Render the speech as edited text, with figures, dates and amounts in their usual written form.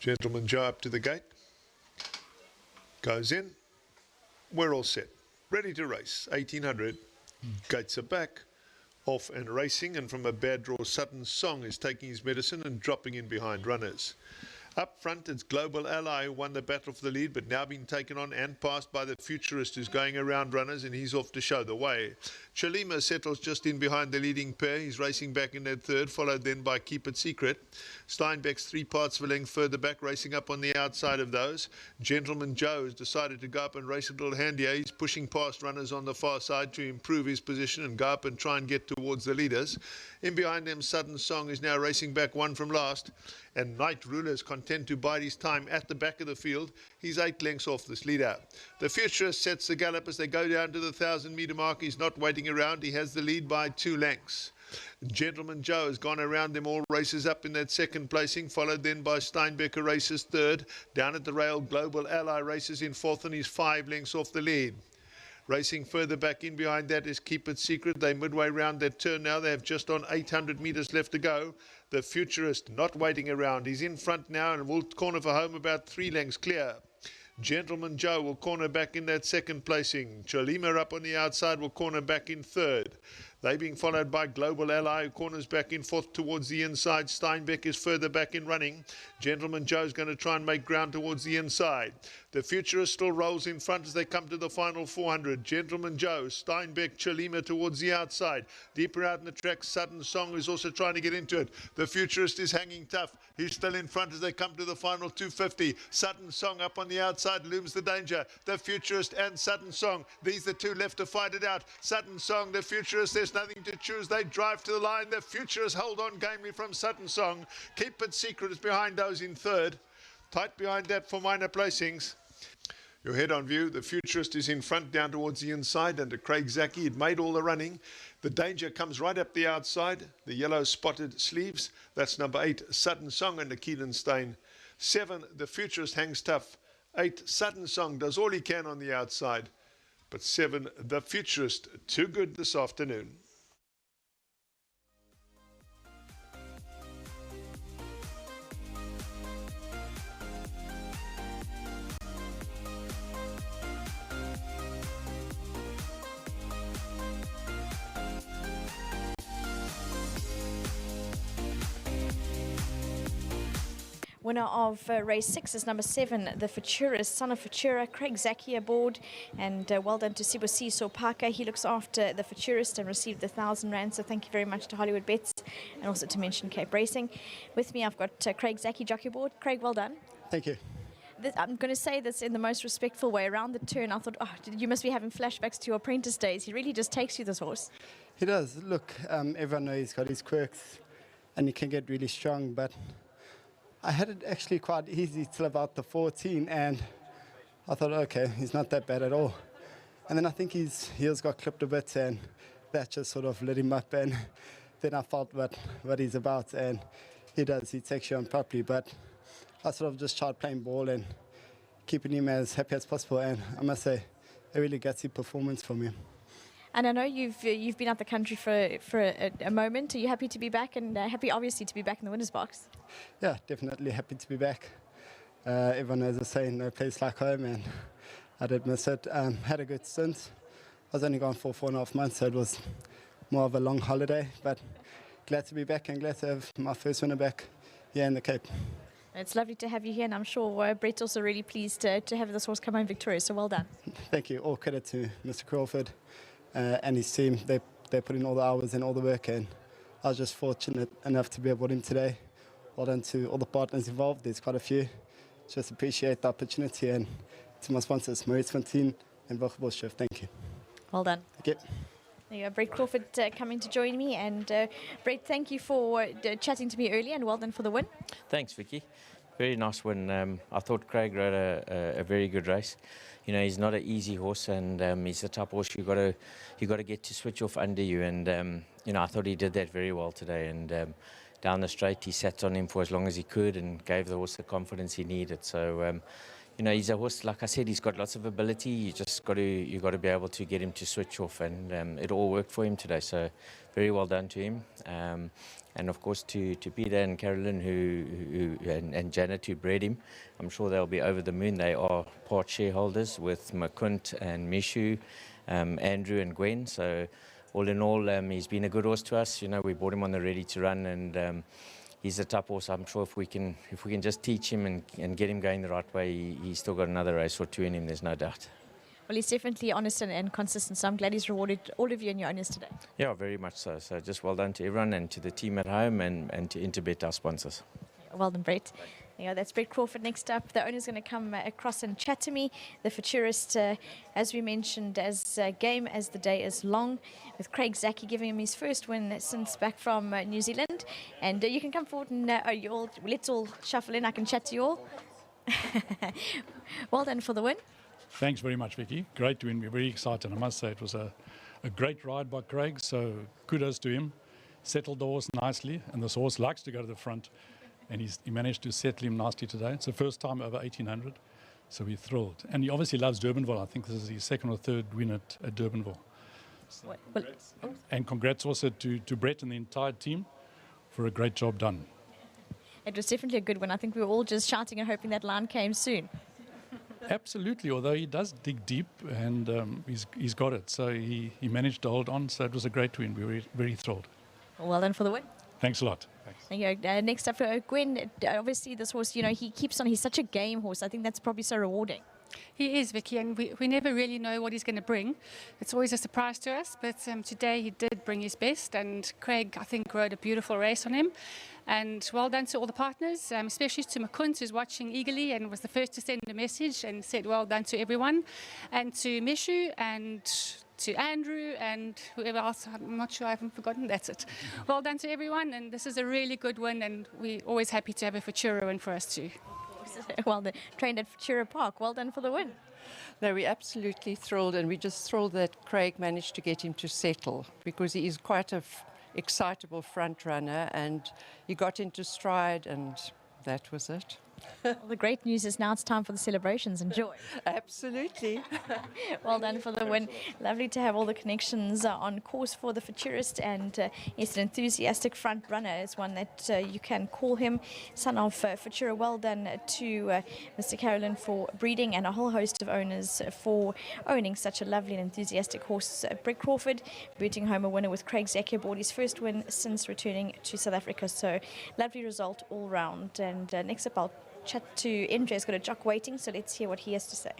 Gentleman Joe up to the gate. Goes in. We're all set. Ready to race. 1800. Gates are back. Off and racing. And from a bad draw, Sutton Song is taking his medicine and dropping in behind runners. Up front, it's Global Ally who won the battle for the lead, but now been taken on and passed by the Futurist, who's going around runners, and he's off to show the way. Chalima settles just in behind the leading pair. He's racing back in that third, followed then by Keep It Secret. Steinbeck's 3 parts of a length further back, racing up on the outside of those. Gentleman Joe has decided to go up and race a little handier. He's pushing past runners on the far side to improve his position and go up and try and get towards the leaders. In behind them, Sudden Song is now racing back one from last. And Night Ruler is content to bide his time at the back of the field. He's 8 lengths off this leader. The Futurist sets the gallop as they go down to the 1,000-metre mark. He's not waiting around. He has the lead by 2 lengths. Gentleman Joe has gone around them all, races up in that second placing, followed then by Steinbecker races third. Down at the rail, Global Ally races in fourth, and he's 5 lengths off the lead. Racing further back in behind that is Keep It Secret. They're midway round that turn now. They have just on 800 metres left to go. The Futurist not waiting around. He's in front now and will corner for home about 3 lengths clear. Gentleman Joe will corner back in that second placing. Chalima up on the outside will corner back in third. They being followed by Global Ally, who corners back in fourth towards the inside. Steinbeck is further back in running. Gentleman Joe's going to try and make ground towards the inside. The Futurist still rolls in front as they come to the final 400. Gentleman Joe, Steinbeck, Chalima towards the outside. Deeper out in the track, Sudden Song is also trying to get into it. The Futurist is hanging tough. He's still in front as they come to the final 250. Sudden Song up on the outside looms the danger. The Futurist and Sudden Song. These are 2 left to fight it out. Sudden Song, the Futurist, there's nothing to choose. They drive to the line. The Futurists hold on gamely from Sudden Song. Keep It Secret is behind those in third. Tight behind that for minor placings. Your head on view, the Futurist is in front down towards the inside under Craig Zaki. It made all the running. The danger comes right up the outside. The yellow spotted sleeves. That's number 8, Sudden Song under Keelan Stain. 7, the Futurist hangs tough. 8, Sudden Song does all he can on the outside. But 7, the Futurist, too good this afternoon. Winner of race 6 is number 7, the Futurist, son of Futura, Craig Zaki aboard. And well done to Sibusiso Parker. He looks after the Futurist and received the 1,000 rand. So thank you very much to Hollywood Bets and also to mention Cape Racing. With me, I've got Craig Zaki, jockey aboard. Craig, well done. Thank you. I'm going to say this in the most respectful way. Around the turn, I thought, oh, you must be having flashbacks to your apprentice days. He really just takes you, this horse. He does. Look, everyone knows he's got his quirks and he can get really strong, but I had it actually quite easy till about the 14, and I thought, okay, he's not that bad at all. And then I think his heels got clipped a bit, and that just sort of lit him up, and then I felt what he's about, and he does. He takes you on properly, but I sort of just tried playing ball and keeping him as happy as possible, and I must say, a really gutsy performance from him. And I know you've been out the country for a moment. Are you happy to be back, and happy obviously to be back in the winner's box? Yeah, definitely happy to be back. Everyone knows the saying, no place like home, and I did miss it. Had a good stint. I was only gone for 4.5 months, so it was more of a long holiday, but glad to be back and glad to have my first winner back here in the Cape. It's lovely to have you here, and I'm sure Brett's also really pleased to have this horse come home victorious, so well done. Thank you. All credit to Mr. Crawford and his team. They put in all the hours and all the work, and I was just fortunate enough to be aboard him today. Well done to all the partners involved. There's quite a few. Just appreciate the opportunity, and to my sponsors, Maurice Fontaine and Vogelbos. Thank you. Well done. Thank you. There you go, Brett Crawford coming to join me. And Brett, thank you for chatting to me earlier, and well done for the win. Thanks, Vicky. Very nice win. I thought Craig rode a very good race. You know, he's not an easy horse, and he's the type of horse you got to get to switch off under you. And you know, I thought he did that very well today. And down the straight, he sat on him for as long as he could and gave the horse the confidence he needed. So you know, he's a horse, like I said, he's got lots of ability. You just got to be able to get him to switch off, and it all worked for him today. So very well done to him. And of course to Peter and Carolyn and Janet who bred him. I'm sure they'll be over the moon. They are part shareholders with Makunt and Mishu, Andrew and Gwen. So all in all, he's been a good horse to us. You know, we bought him on the ready to run, and he's a tough horse. I'm sure if we can just teach him and get him going the right way, he's still got another race or two in him, there's no doubt. Well, he's definitely honest and consistent, so I'm glad he's rewarded all of you in your owners today. Yeah, very much so. So just well done to everyone and to the team at home and to Interbet, our sponsors. Well done, Brett. Yeah, that's Brett Crawford. Next up, the owner's going to come across and chat to me. The Futurist, as we mentioned, as game as the day is long, with Craig Zaki giving him his first win since back from New Zealand. And you can come forward and let's all shuffle in. I can chat to you all. Well done for the win. Thanks very much, Vicky. Great to win. We're very excited. I must say it was a great ride by Craig, so kudos to him. Settled the horse nicely, and this horse likes to go to the front, and he managed to settle him nicely today. It's the first time over 1800, so we're thrilled. And he obviously loves Durbanville. I think this is his second or third win at Durbanville. So and congrats also to Brett and the entire team for a great job done. It was definitely a good one. I think we were all just shouting and hoping that line came soon. Absolutely, although he does dig deep, and he's got it. So he managed to hold on, so it was a great win. We were very thrilled. Well done for the win. Thanks a lot. Thanks. Thank you. Next up, Gwen, obviously this horse, you know, he keeps on, he's such a game horse. I think that's probably so rewarding. He is, Vicky, and we never really know what he's going to bring. It's always a surprise to us, but today he did bring his best, and Craig, I think, rode a beautiful race on him. And well done to all the partners, especially to Makunt, who's watching eagerly and was the first to send a message and said well done to everyone, and to Mishu and to Andrew and whoever else. I'm not sure, I haven't forgotten. That's it. Well done to everyone, and this is a really good win, and we're always happy to have a Futura win for us too. Well, trained at Futura Park. Well done for the win. No, we're absolutely thrilled, and we're just thrilled that Craig managed to get him to settle, because he is quite a excitable front runner, and he got into stride, and that was it. Well, the great news is now it's time for the celebrations. Enjoy. Absolutely. Well done for the win. Lovely to have all the connections on course for the Futurist, and he's an enthusiastic front runner, is one that you can call him. Son of Futura. Well done to Mr. Carolyn for breeding, and a whole host of owners for owning such a lovely and enthusiastic horse. Brett Crawford booting home a winner with Craig Zaki aboard, his first win since returning to South Africa. So lovely result all round. And next up I'll chat to MJ. He's got a jock waiting, so let's hear what he has to say.